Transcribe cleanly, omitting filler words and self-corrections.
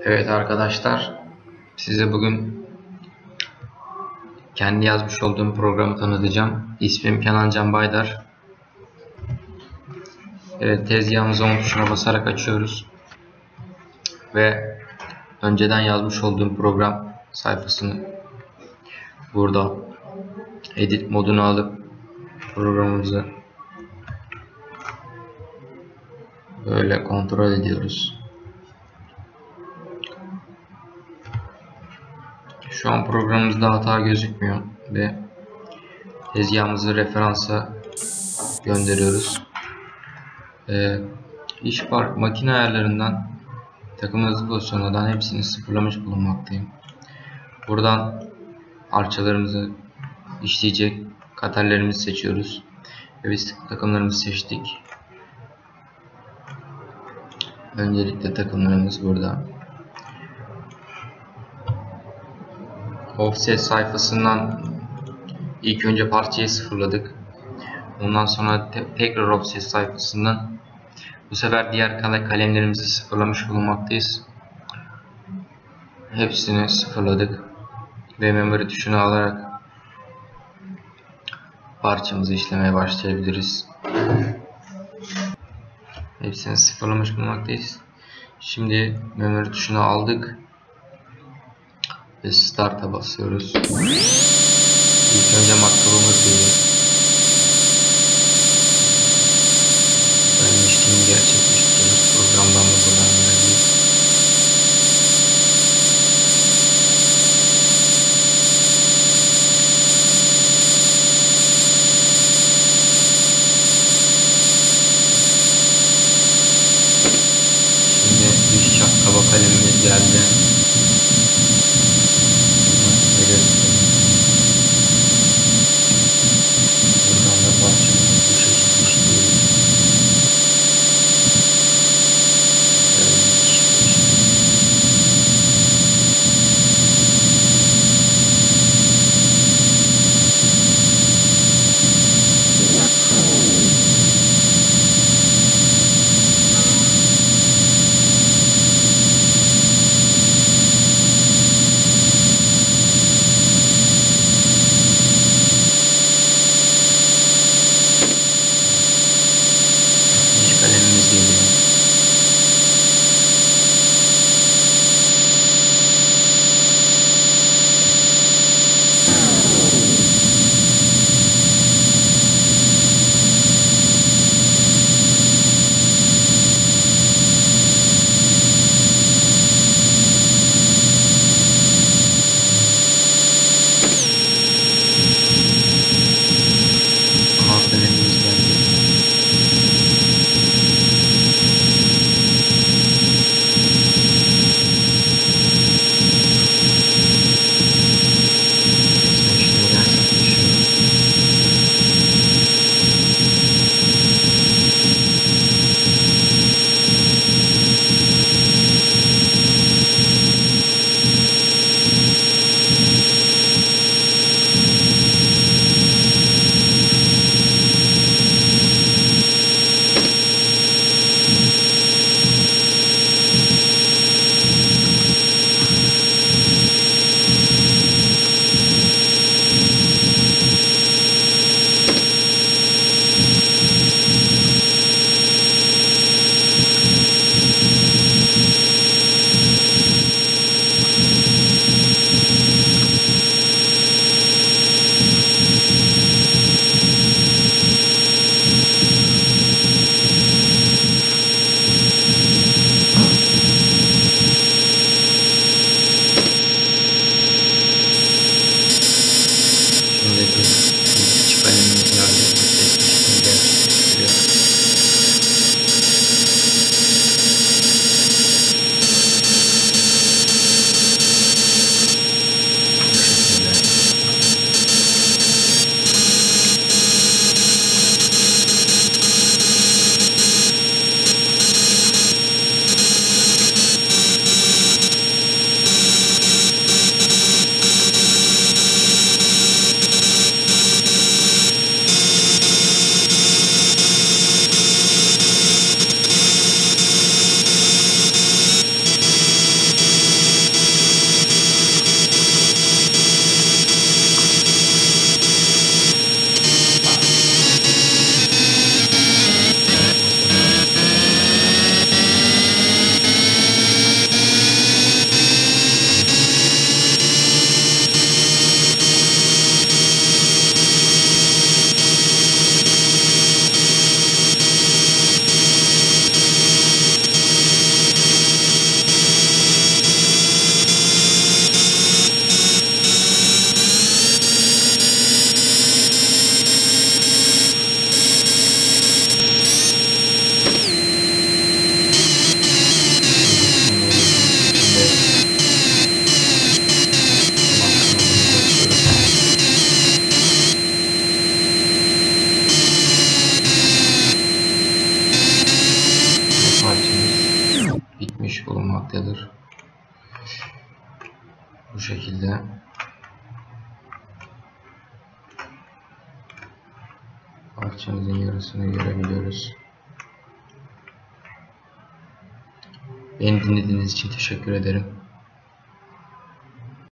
Evet arkadaşlar, size bugün kendi yazmış olduğum programı tanıtacağım. İsmim Kenancan Baydar. Evet, tezgahımızı 10 tuşuna basarak açıyoruz. Ve önceden yazmış olduğum program sayfasını burada edit modunu alıp programımızı böyle kontrol ediyoruz. Şu an programımızda hata gözükmüyor ve tezgahımızı referansa gönderiyoruz. Makine ayarlarından takım hızı pozisyonlardan hepsini sıfırlamış bulunmaktayım. Buradan parçalarımızı işleyecek katallerimizi seçiyoruz. Ve biz takımlarımızı seçtik. Öncelikle takımlarımız burada. Offset sayfasından ilk önce parçayı sıfırladık. Ondan sonra tekrar offset sayfasından bu sefer diğer kalemlerimizi sıfırlamış bulunmaktayız. Hepsini sıfırladık ve memory tuşunu alarak parçamızı işlemeye başlayabiliriz. Hepsini sıfırlamış bulunmaktayız. Şimdi memory tuşunu aldık ve start'a basıyoruz. İlk önce matkabımız geliyor. İşlemi gerçekleştiriyoruz. Programdan da buradan vereceğiz. Şimdi dış çap kaba kalemimiz geldi. Buradan da parçamızı bu şekilde işliyoruz. Bu şekilde. Parçamızın yarısını görebiliyoruz. Beni dinlediğiniz için teşekkür ederim.